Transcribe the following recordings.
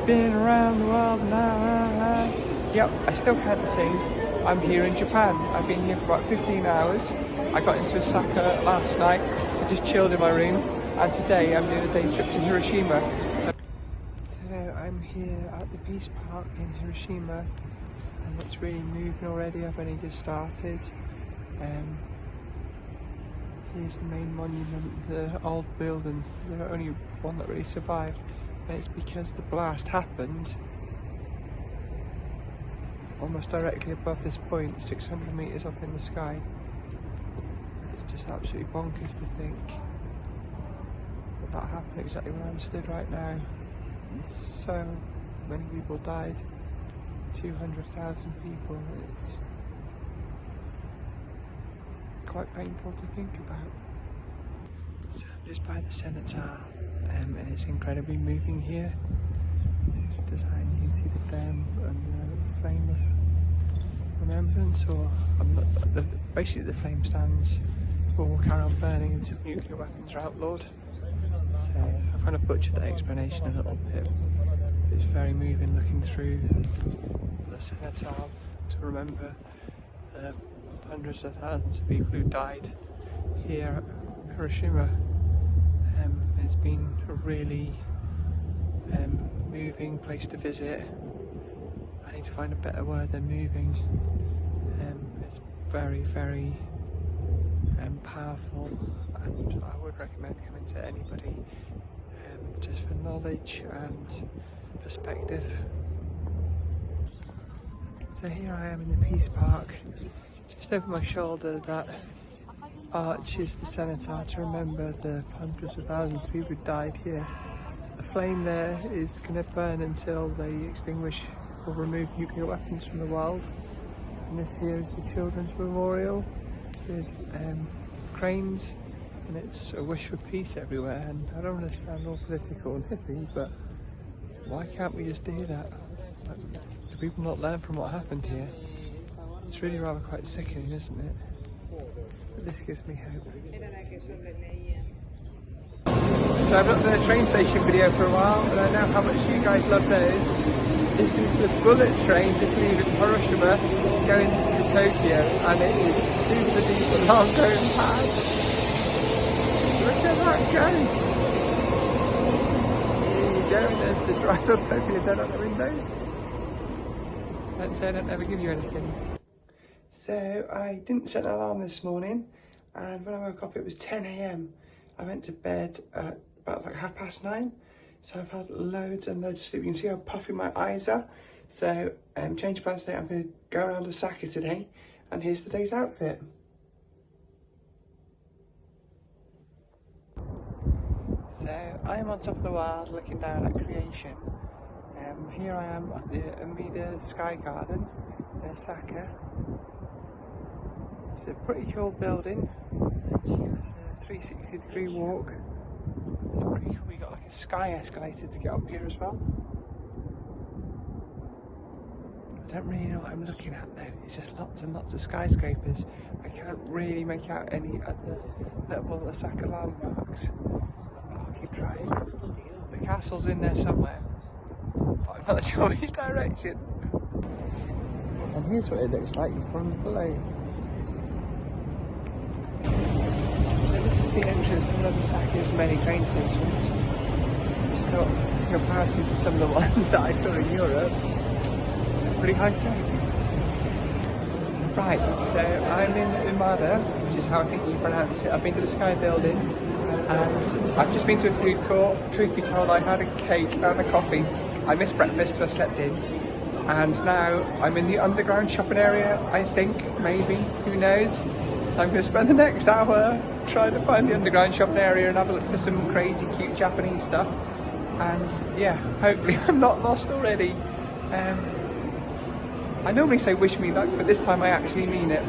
Been around the world now. Yep, I still can't see. I'm here in Japan. I've been here for about 15 hours. I got into Osaka last night, so just chilled in my room. And today I'm doing a day trip to Hiroshima. So I'm here at the Peace Park in Hiroshima, and it's really moving already. I've only just started. Here's the main monument, the old building, the only one that really survived. And it's because the blast happened almost directly above this point, 600 meters up in the sky. It's just absolutely bonkers to think that happened exactly where I'm stood right now. And so many people died, 200,000 people. It's quite painful to think about. So I'm just by the cenotaph, and it's incredibly moving here. It's designed, you can see the dam and the flame of remembrance, or basically the flame stands for carry on burning until nuclear weapons are outlawed. So I've kind of butchered that explanation a little bit. It's very moving looking through the cenotaph to remember the hundreds of thousands of people who died here at Hiroshima. It's been a really moving place to visit. I need to find a better word than moving. It's very, very powerful, and I would recommend coming to anybody just for knowledge and perspective. So here I am in the Peace Park. Just over my shoulder, that arch is the cenotaph to remember the hundreds of thousands of people who died here. The flame there is going to burn until they extinguish or remove nuclear weapons from the world. And this here is the Children's Memorial with cranes, and it's a wish for peace everywhere. And I don't want to sound all political and hippie, but why can't we just do that? Do people not learn from what happened here? It's really rather quite sickening, isn't it? But this gives me hope. So I've not done a train station video for a while, and I know how much you guys love those. This is the bullet train just leaving Hiroshima going to Tokyo, and it is super duper long going past. Look at that go! Here you go, and there's the driver poking his head out the window. Don't say I don't ever give you anything. So I didn't set an alarm this morning, and when I woke up it was 10 AM. I went to bed at about like 9:30, so I've had loads and loads of sleep. You can see how puffy my eyes are. So change plans today. I'm going to go around Osaka today, and here's today's outfit. So I'm on top of the world looking down at creation. Here I am at the Amida Sky Garden in Osaka. It's a pretty cool building. It's a 360-degree walk. It's pretty cool. We got like a sky escalator to get up here as well. I don't really know what I'm looking at though. It's just lots and lots of skyscrapers. I can't really make out any other notable Osaka landmarks. But I'll keep trying. The castle's in there somewhere, but I'm not sure which direction. And here's what it looks like from below. So this is the entrance to one of Osaka's many train stations. It's got, in comparison to some of the ones that I saw in Europe, it's pretty high tech. Right, so I'm in Umada, which is how I think you pronounce it. I've been to the Sky Building, and I've just been to a food court. Truth be told, I had a cake and a coffee. I missed breakfast because I slept in. And now I'm in the underground shopping area, I think, maybe, who knows. So I'm going to spend the next hour trying to find the underground shopping area and have a look for some crazy cute Japanese stuff. And yeah, hopefully I'm not lost already. I normally say wish me luck, but this time I actually mean it.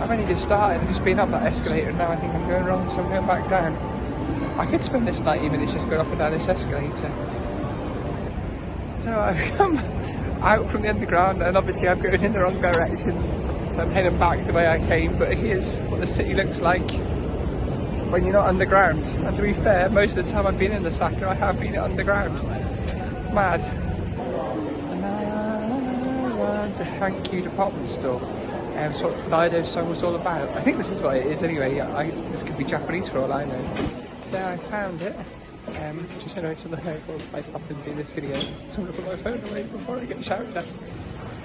I've only just started, I've just been up that escalator, and now I think I'm going wrong, so I'm going back down. I could spend this 90 minutes just going up and down this escalator. So I've come out from the underground, and obviously I'm going in the wrong direction, so I'm heading back the way I came. But here's what the city looks like when you're not underground. And to be fair, most of the time I've been in Osaka, I have been underground. mad. And I want a Thank You department store. That's what Dido's song was all about. I think this is what it is anyway. This could be Japanese for all I know. So I found it. Just anyway to the hotel I stopped and do this video. So I'm going to put my phone away before I get shouted at.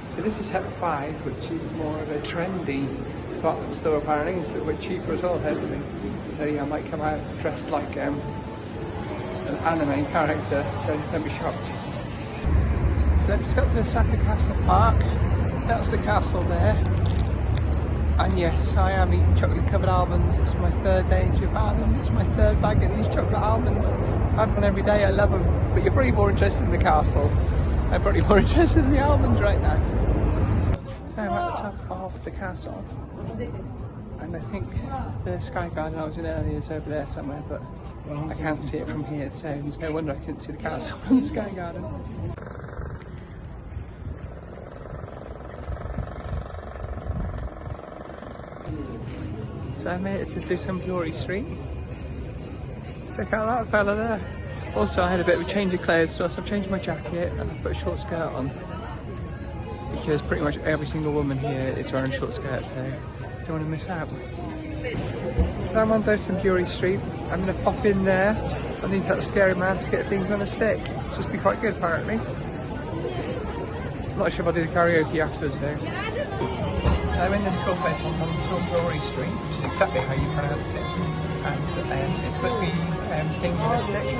So this is Hep 5, which is more of a trendy department store apparently. It's a little bit cheaper as well, hopefully. So yeah, I might come out dressed like an anime character, so don't be shocked. So I've just got to Osaka Castle Park. That's the castle there. And yes, I am eating chocolate covered almonds. It's my third day in Japan and it's my third bag of these chocolate almonds. I've had one every day, I love them. But you're probably more interested in the castle. I'm probably more interested in the almonds right now. So I'm at the top of the castle. And I think the Sky Garden I was in earlier is over there somewhere, but I can't see it from here, so there's no wonder I couldn't see the castle from the Sky Garden. So I made it to Dushanburi Street. Check out that fella there. Also I had a bit of a change of clothes, so I've changed my jacket and I put a short skirt on. Because pretty much every single woman here is wearing short skirts, so don't want to miss out. So I'm on Dushanburi Street. I'm going to pop in there. I need that scary man to get things on a stick. It's supposed to be quite good apparently. Not sure if I'll do the karaoke afterwards though. So I'm in this cool place on Dushanburi Street, which is exactly how you pronounce it. And it's supposed to be things on a stick.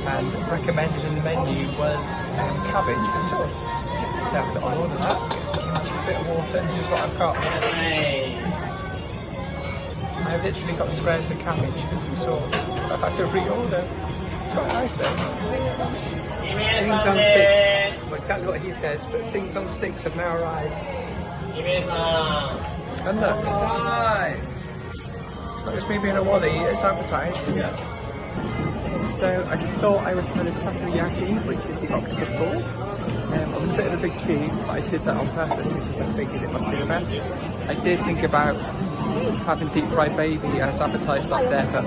And recommended in the menu was cabbage with sauce. So I'll order that, get some kimchi, a bit of water, and this is what I've got. I've literally got squares of cabbage and some sauce. So that's a reorder. It's quite nice though. Things on sticks. Well, exactly what he says, but things on sticks have now arrived. And look, it's alive! It's not just me being a wally, it's advertised. So I thought I recommended takoyaki, which is the octopus balls. I'm a bit of a big key, but I did that on purpose because I figured it must be the best. I did think about having deep fried baby as advertised up there, but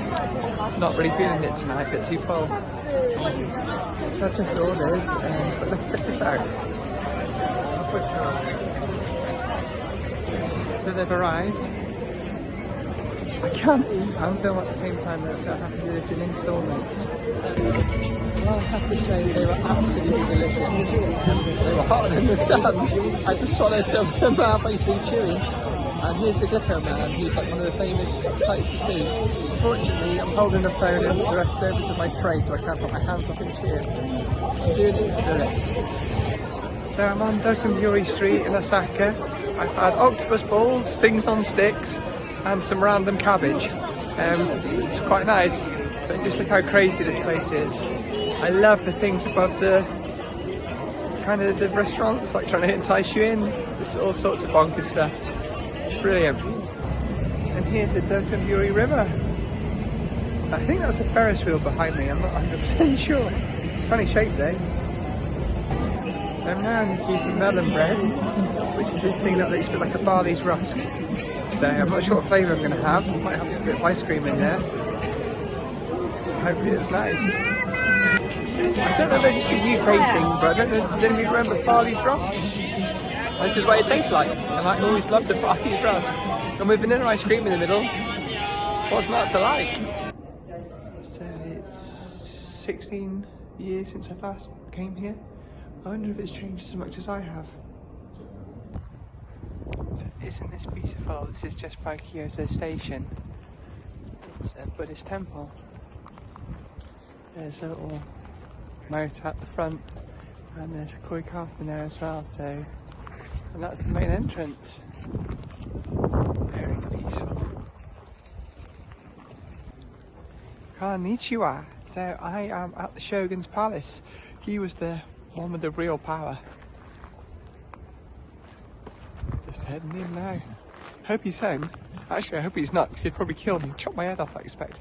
not really feeling it tonight, a bit too full. So I've just ordered, but look, check this out. So they've arrived. I can't eat and film at the same time though, so I have to do this in installments. Well, I have to say they were absolutely delicious. They were hotter than the sun. I just swallowed some of them halfway through chewing. And here's the Gecko Man, who's like one of the famous sights to see. Unfortunately, I'm holding the phone and the leftovers of my tray, so I can't put my hands up and cheer. Doing it in spirit. So I'm on Dushanburi Street in Osaka. I've had octopus balls, things on sticks, and some random cabbage. It's quite nice, but just look how crazy this place is. I love the things above the kind of the restaurants, like trying to entice you in. There's all sorts of bonkers stuff. Brilliant. And here's the Dushanburi River. I think that's a Ferris wheel behind me, I'm not 100% sure. It's a funny shape though. So I'm now in the queue for melon bread, which is this thing that looks a bit like a Barley's rusk. So I'm not sure what flavour I'm going to have. I might have a bit of ice cream in there. Hopefully it's nice. I don't know if they're just a UK thing, but I don't know, does anybody remember Barley's rusks? This is what it tastes like, and I always loved the Barley's rusk. And with vanilla ice cream in the middle, what's not to like? So it's 16 years since I last came here. I wonder if it's changed as much as I have. So isn't this beautiful? This is just by Kyoto Station. It's a Buddhist temple. There's a little moat at the front, and there's a koi carp in there as well. So, and that's the main entrance. Very peaceful. Konnichiwa. So I am at the Shogun's palace. He was the one with the real power. Just heading in now. Hope he's home. Actually, I hope he's not, because he'd probably kill me. Chop my head off, I expect.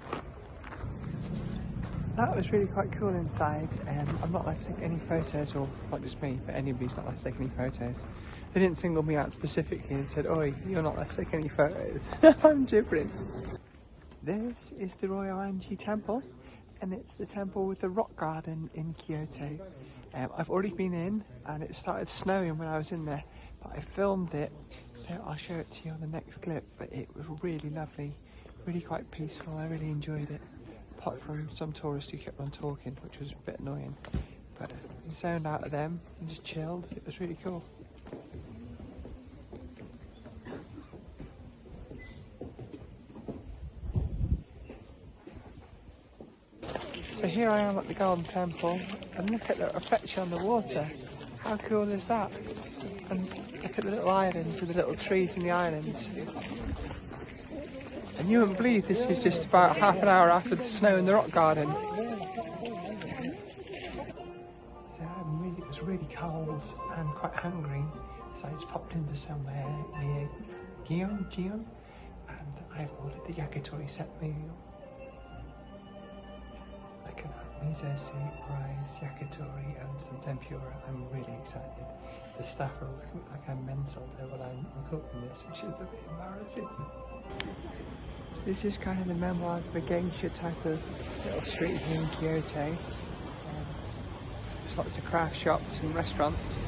That was really quite cool inside. I'm not allowed to take any photos, or not just me, but anybody's not allowed to take any photos. They didn't single me out specifically and said, "Oi, you're not allowed to take any photos." I'm gibbering. This is the Royal Anji Temple, and it's the temple with the rock garden in Kyoto. I've already been in and it started snowing when I was in there, but I filmed it, so I'll show it to you on the next clip. But it was really lovely, really quite peaceful. I really enjoyed it, apart from some tourists who kept on talking, which was a bit annoying. But we zoned out of them and just chilled. It was really cool. So here I am at the Golden Temple, and look at the reflection on the water. How cool is that? And look at the little islands with the little trees in the islands. And you wouldn't believe this is just about half an hour after the snow in the rock garden. So it was really cold and quite hungry, so I just popped into somewhere near Gion, and I've ordered the yakitori set meal. Look at that, miso soup, rice, yakitori and some tempura. I'm really excited. The staff are looking like I'm mental while I'm cooking this, which is a bit embarrassing. So this is kind of the memoirs of a geisha type of little street here in Kyoto. There's lots of craft shops and restaurants,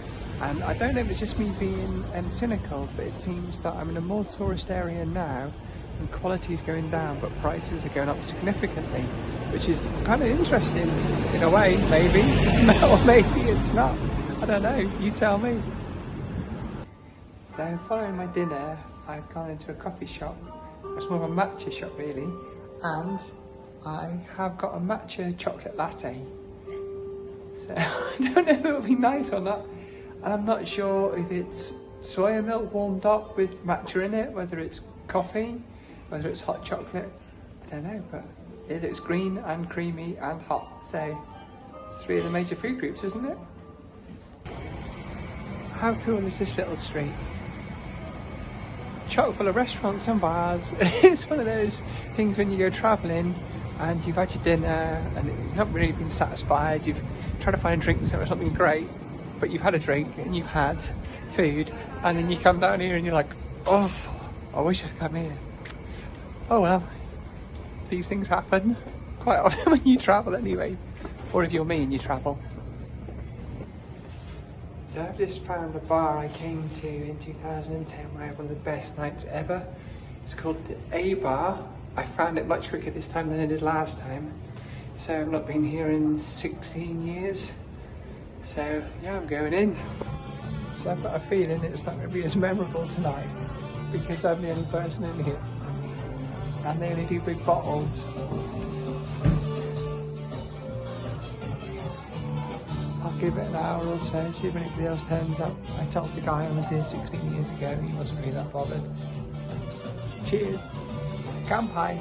and I don't know if it's just me being cynical, but it seems that I'm in a more tourist area now and quality is going down but prices are going up significantly, which is kind of interesting in a way, maybe. Or maybe it's not, I don't know, you tell me. So following my dinner I've gone into a coffee shop. It's more of a matcha shop really, and I have got a matcha chocolate latte. So I don't know if it'll be nice or not, and I'm not sure if it's soya milk warmed up with matcha in it, whether it's coffee, whether it's hot chocolate, I don't know, but it looks green and creamy and hot, so it's 3 of the major food groups, isn't it? How cool is this little street? Chock full of restaurants and bars. It's one of those things when you go travelling and you've had your dinner and you've not really been satisfied, you've tried to find a drink or something great, but you've had a drink and you've had food, and then you come down here and you're like, oh, I wish I'd come here. Oh well, these things happen quite often when you travel anyway, or if you're me and you travel. So I've just found a bar I came to in 2010 where I had one of the best nights ever. It's called the A Bar. I found it much quicker this time than I did last time. So I've not been here in 16 years. So yeah, I'm going in. So I've got a feeling it's not going to be as memorable tonight because I'm the only person in here. And they only do big bottles. I'll give it an hour or so, see if anybody else turns up. I told the guy I was here 16 years ago and he wasn't really that bothered. Cheers. Kanpai.